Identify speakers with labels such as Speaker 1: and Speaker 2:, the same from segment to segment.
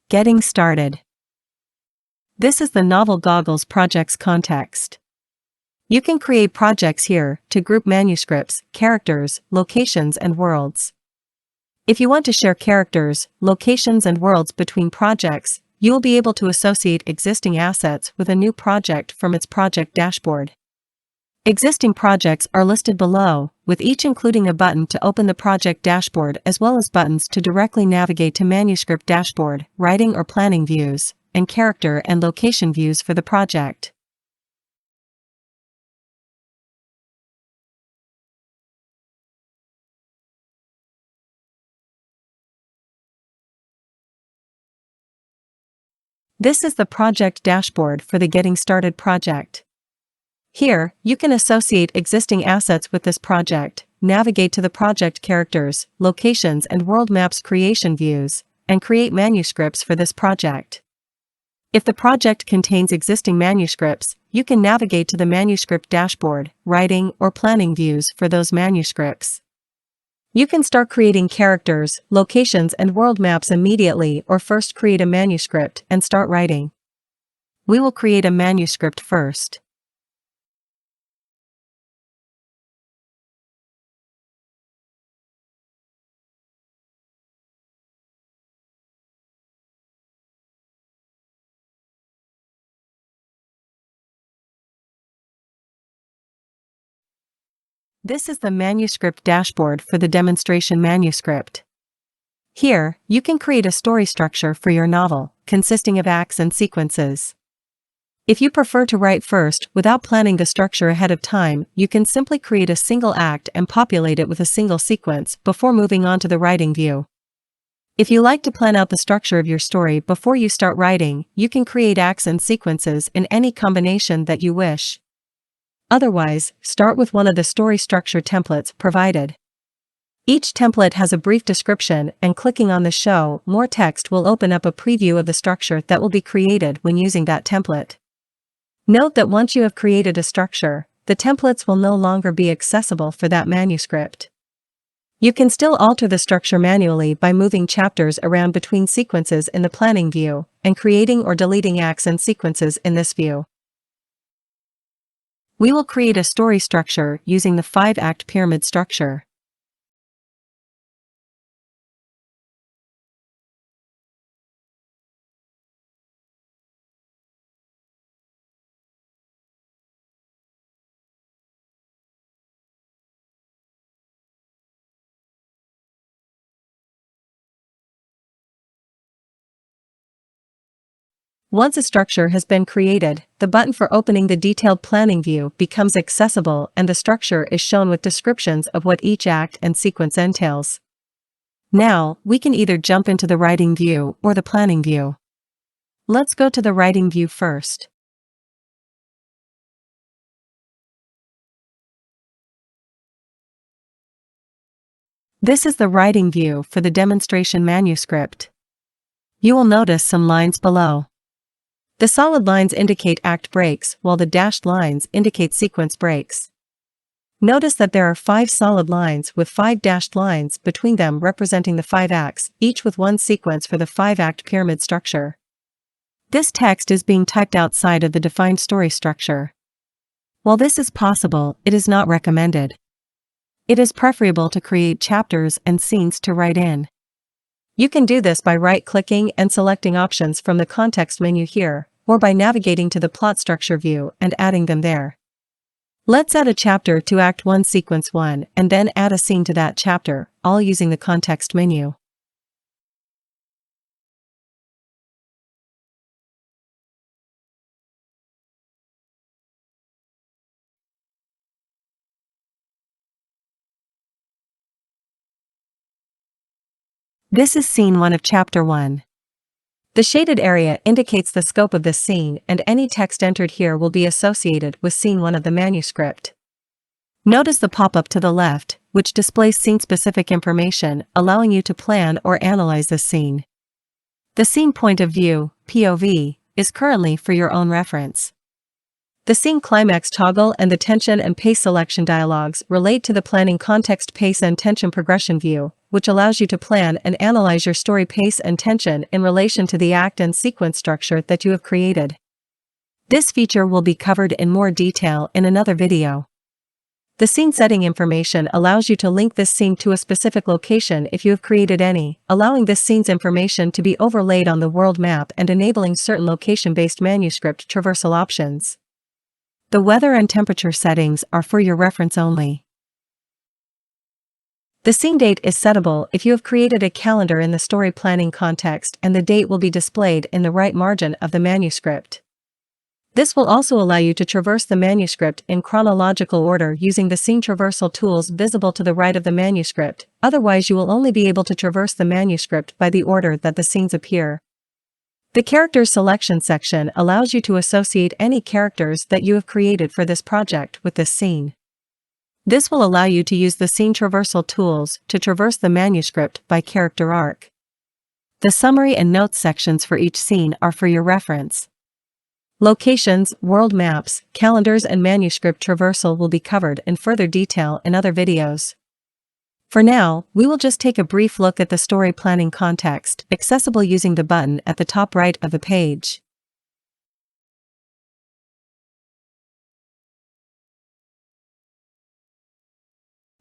Speaker 1: Getting started. This is the Novel Goggles project's context. You can create projects here to group manuscripts, characters, locations and worlds. If you want to share characters, locations and worlds between projects, you will be able to associate existing assets with a new project from its project dashboard. Existing projects are listed below, with each including a button to open the project dashboard as well as buttons to directly navigate to Manuscript Dashboard, writing or planning views, and character and location views for the project. This is the project dashboard for the Getting Started project. Here, you can associate existing assets with this project, navigate to the project characters, locations and world maps creation views, and create manuscripts for this project. If the project contains existing manuscripts, you can navigate to the Manuscript Dashboard, writing or planning views for those manuscripts. You can start creating characters, locations and world maps immediately or first create a manuscript and start writing. We will create a manuscript first. This is the Manuscript Dashboard for the demonstration manuscript. Here, you can create a story structure for your novel, consisting of acts and sequences. If you prefer to write first without planning the structure ahead of time, you can simply create a single act and populate it with a single sequence before moving on to the writing view. If you like to plan out the structure of your story before you start writing, you can create acts and sequences in any combination that you wish. Otherwise, start with one of the story structure templates provided. Each template has a brief description, and clicking on the Show More text will open up a preview of the structure that will be created when using that template. Note that once you have created a structure, the templates will no longer be accessible for that manuscript. You can still alter the structure manually by moving chapters around between sequences in the planning view, and creating or deleting acts and sequences in this view. We will create a story structure using the 5-act pyramid structure. Once a structure has been created, the button for opening the detailed planning view becomes accessible and the structure is shown with descriptions of what each act and sequence entails. Now, we can either jump into the writing view or the planning view. Let's go to the writing view first. This is the writing view for the demonstration manuscript. You will notice some lines below. The solid lines indicate act breaks, while the dashed lines indicate sequence breaks. Notice that there are 5 solid lines with 5 dashed lines between them representing the 5 acts, each with one sequence for the 5-act pyramid structure. This text is being typed outside of the defined story structure. While this is possible, it is not recommended. It is preferable to create chapters and scenes to write in. You can do this by right-clicking and selecting options from the context menu here, or by navigating to the plot structure view and adding them there. Let's add a chapter to Act 1 Sequence 1 and then add a scene to that chapter, all using the context menu. This is Scene 1 of Chapter 1. The shaded area indicates the scope of this scene, and any text entered here will be associated with Scene 1 of the manuscript. Notice the pop-up to the left, which displays scene-specific information, allowing you to plan or analyze the scene. The scene point of view, POV, is currently for your own reference. The scene climax toggle and the tension and pace selection dialogues relate to the planning context pace and tension progression view, which allows you to plan and analyze your story pace and tension in relation to the act and sequence structure that you have created. This feature will be covered in more detail in another video. The scene setting information allows you to link this scene to a specific location if you have created any, allowing this scene's information to be overlaid on the world map and enabling certain location-based manuscript traversal options. The weather and temperature settings are for your reference only. The scene date is settable if you have created a calendar in the story planning context, and the date will be displayed in the right margin of the manuscript. This will also allow you to traverse the manuscript in chronological order using the scene traversal tools visible to the right of the manuscript, otherwise you will only be able to traverse the manuscript by the order that the scenes appear. The Characters Selection section allows you to associate any characters that you have created for this project with this scene. This will allow you to use the scene traversal tools to traverse the manuscript by character arc. The summary and notes sections for each scene are for your reference. Locations, world maps, calendars and manuscript traversal will be covered in further detail in other videos. For now, we will just take a brief look at the story planning context, accessible using the button at the top right of the page.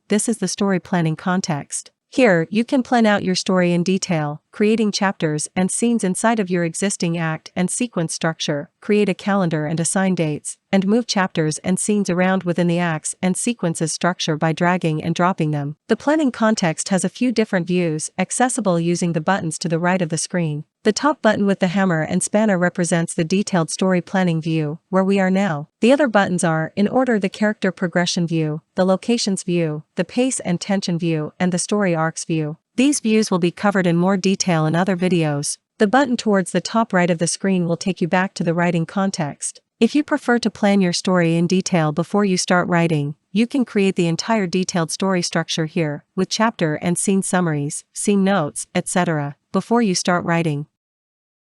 Speaker 1: This is the story planning context. Here, you can plan out your story in detail, creating chapters and scenes inside of your existing act and sequence structure, create a calendar and assign dates, and move chapters and scenes around within the acts and sequences structure by dragging and dropping them. The planning context has a few different views, accessible using the buttons to the right of the screen. The top button with the hammer and spanner represents the detailed story planning view, where we are now. The other buttons are, in order, the character progression view, the locations view, the pace and tension view, and the story arcs view. These views will be covered in more detail in other videos. The button towards the top right of the screen will take you back to the writing context. If you prefer to plan your story in detail before you start writing, you can create the entire detailed story structure here, with chapter and scene summaries, scene notes, etc., before you start writing.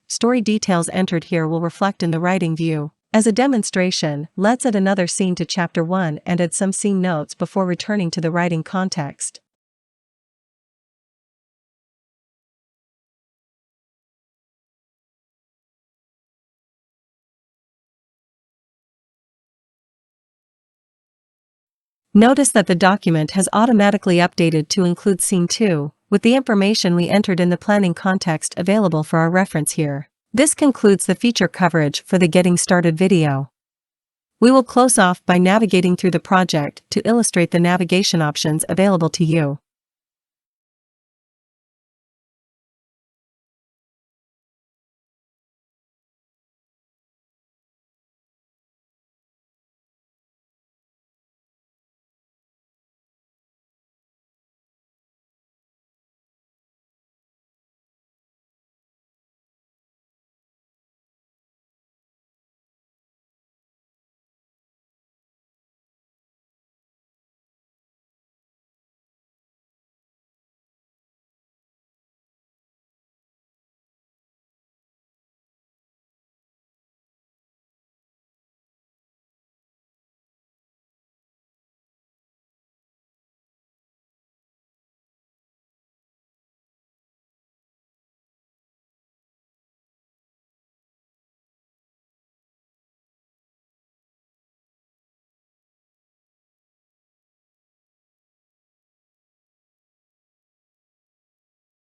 Speaker 1: Story details entered here will reflect in the writing view. As a demonstration, let's add another scene to chapter 1 and add some scene notes before returning to the writing context. Notice that the document has automatically updated to include Scene 2, with the information we entered in the planning context available for our reference here. This concludes the feature coverage for the Getting Started video. We will close off by navigating through the project to illustrate the navigation options available to you.